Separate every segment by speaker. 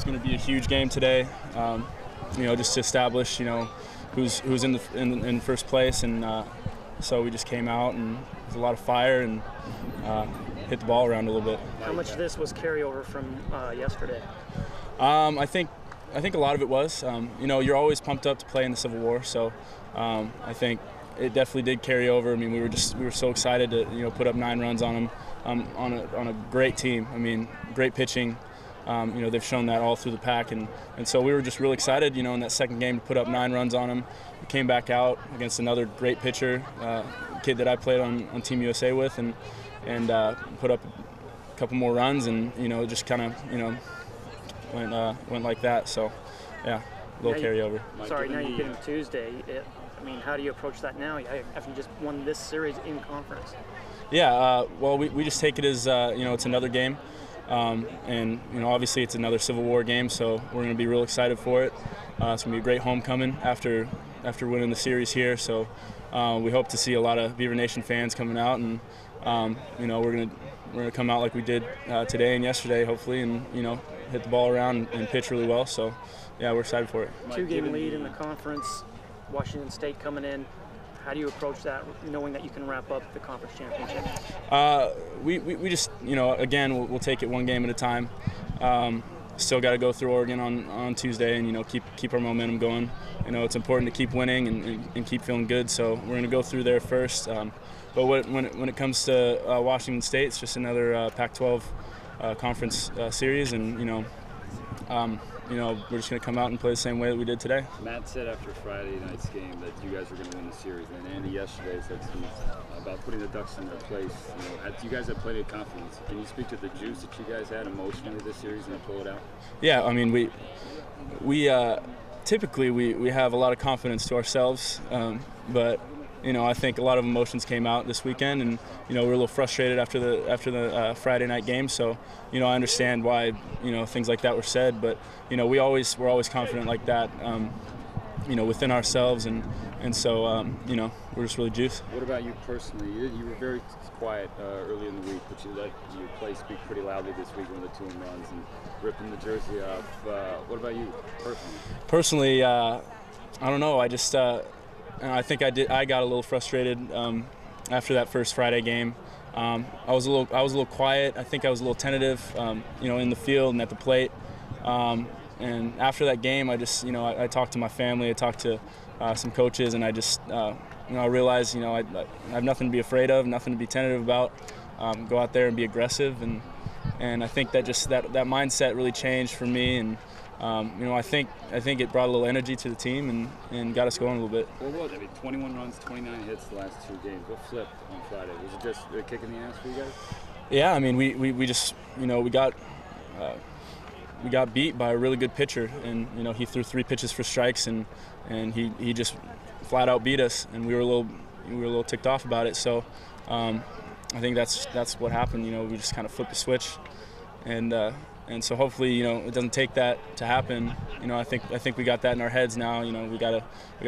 Speaker 1: was going to be a huge game today. Just to establish, who's in first place, and so we just came out and there's a lot of fire and hit the ball around a little bit.
Speaker 2: How much of this was carryover from yesterday?
Speaker 1: I think a lot of it was. You're always pumped up to play in the Civil War, so I think it definitely did carry over. I mean, we were so excited to put up 9 runs on them on a great team. I mean, great pitching. They've shown that all through the pack, and so we were just really excited, in that second game to put up 9 runs on them. We came back out against another great pitcher, kid that I played on Team USA with, and put up a couple more runs, and just kind of went like that. So yeah, a little carryover.
Speaker 2: Sorry, now you get him Tuesday. How do you approach that now after you just won this series in conference?
Speaker 1: Yeah, well, we just take it as it's another game. Obviously it's another Civil War game, so we're going to be real excited for it. It's going to be a great homecoming after winning the series here. So we hope to see a lot of Beaver Nation fans coming out, and we're going to come out like we did today and yesterday, hopefully, and hit the ball around and pitch really well. So yeah, we're excited for it.
Speaker 2: 2-game lead in the conference, Washington State coming in. How do you approach that, knowing that you can wrap up the conference championship?
Speaker 1: We just, again, we'll take it one game at a time. Still got to go through Oregon on Tuesday, and keep our momentum going. It's important to keep winning and keep feeling good. So we're going to go through there first. But when it comes to Washington State, it's just another Pac-12 conference series, and we're just going to come out and play the same way that we did today.
Speaker 3: Matt said after Friday night's game that you guys were going to win the series, and then Andy yesterday said about putting the Ducks in their place. You guys had plenty of confidence. Can you speak to the juice that you guys had emotionally this series and pull it out?
Speaker 1: Yeah, I mean, we typically we have a lot of confidence to ourselves, but I think a lot of emotions came out this weekend, and we're a little frustrated after the Friday night game. So I understand why things like that were said, but we're always confident like that, within ourselves, and so we're just really juiced.
Speaker 3: What about you personally? You were very quiet early in the week, but you let your play speak pretty loudly this week with the 2 runs and ripping the jersey off. What about you personally?
Speaker 1: Personally, I don't know. I just. I think I got a little frustrated after that first Friday game. I was a little quiet. I think I was a little tentative, in the field and at the plate. And after that game, I just, I talked to my family. I talked to some coaches, and I just, I realized, I have nothing to be afraid of, nothing to be tentative about. Go out there and be aggressive, and I think that just that mindset really changed for me, and. I think it brought a little energy to the team and got us going a little bit.
Speaker 3: What was it? 21 runs, 29 hits the last 2 games. What flipped on Friday? Was it just a kick in the ass for you guys?
Speaker 1: Yeah, I mean, we just, we got beat by a really good pitcher, and he threw 3 pitches for strikes, and he just flat out beat us, and we were a little ticked off about it. So I think that's what happened. We just kind of flipped the switch, and so hopefully, it doesn't take that to happen. I think we got that in our heads now. We gotta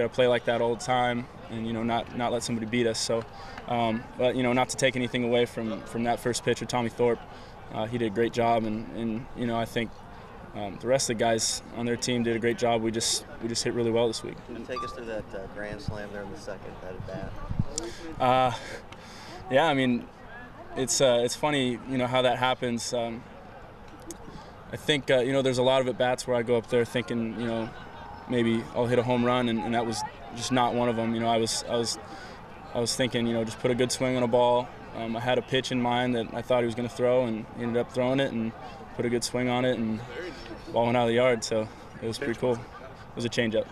Speaker 1: play like that all the time, and not let somebody beat us. So, but not to take anything away from that first pitcher, Tommy Thorpe. He did a great job, and I think the rest of the guys on their team did a great job. We just hit really well this week.
Speaker 4: Can you take us through that grand slam there in the second, that at bat?
Speaker 1: Yeah, I mean, it's funny, how that happens. I think, there's a lot of at-bats where I go up there thinking, maybe I'll hit a home run, and that was just not one of them. I was thinking, just put a good swing on a ball. I had a pitch in mind that I thought he was going to throw, and he ended up throwing it and put a good swing on it, and the ball went out of the yard, so it was pretty cool. It was a changeup.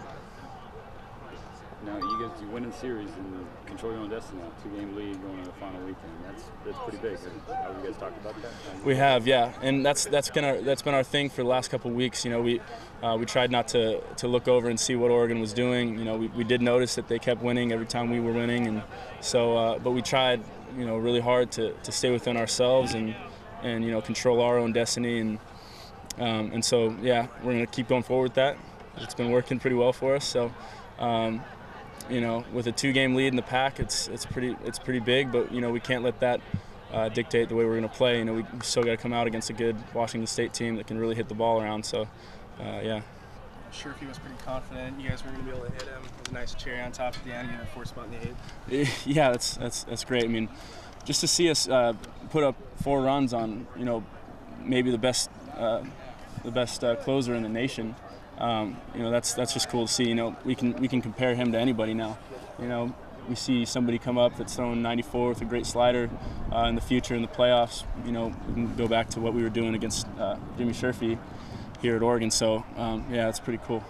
Speaker 3: Now, you win the series and control your own destiny now. 2-game lead going into the final weekend. That's pretty big. Have you guys talked about that?
Speaker 1: We have, yeah, and that's been our thing for the last couple of weeks. We tried not to look over and see what Oregon was doing. We did notice that they kept winning every time we were winning, and so but we tried really hard to stay within ourselves and control our own destiny, and so yeah, we're gonna keep going forward with that. It's been working pretty well for us. So. With a 2-game lead in the pack, it's pretty big, but we can't let that dictate the way we're going to play. You know, we still got to come out against a good Washington State team that can really hit the ball around. So, yeah.
Speaker 5: Sure, if he was pretty confident you guys were going to be able to hit him. It was a nice cherry on top at the end. You had a 4 spot in the 8th.
Speaker 1: Yeah, that's great. I mean, just to see us put up 4 runs on, you know, maybe the best closer in the nation. You know, that's just cool to see. You know, we can compare him to anybody now. You know, we see somebody come up that's throwing 94 with a great slider in the future in the playoffs. You know, we can go back to what we were doing against Jimmy Sherfy here at Oregon. So yeah, it's pretty cool.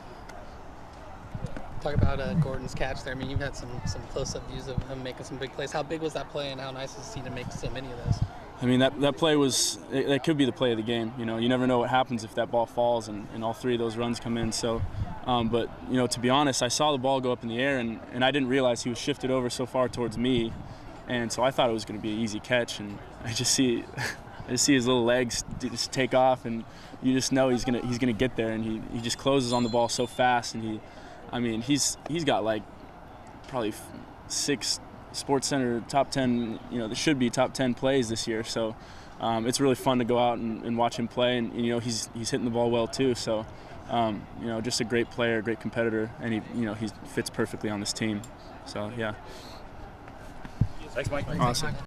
Speaker 6: Talk about Gordon's catch there. I mean, you've had some close-up views of him making some big plays. How big was that play, and how nice is he to make so many of those?
Speaker 1: I mean, that play that could be the play of the game. You know, you never know what happens if that ball falls and all 3 of those runs come in. So, but you know, to be honest, I saw the ball go up in the air and I didn't realize he was shifted over so far towards me, and so I thought it was going to be an easy catch, and I just see his little legs just take off, and you just know he's gonna get there, and he just closes on the ball so fast, and he's got like probably 6 Sports Center top 10, you know, there should be top 10 plays this year. So it's really fun to go out and watch him play, and you know, he's hitting the ball well too. So you know, just a great player, great competitor, and he fits perfectly on this team. So yeah.
Speaker 3: Thanks, Mike.
Speaker 1: Awesome.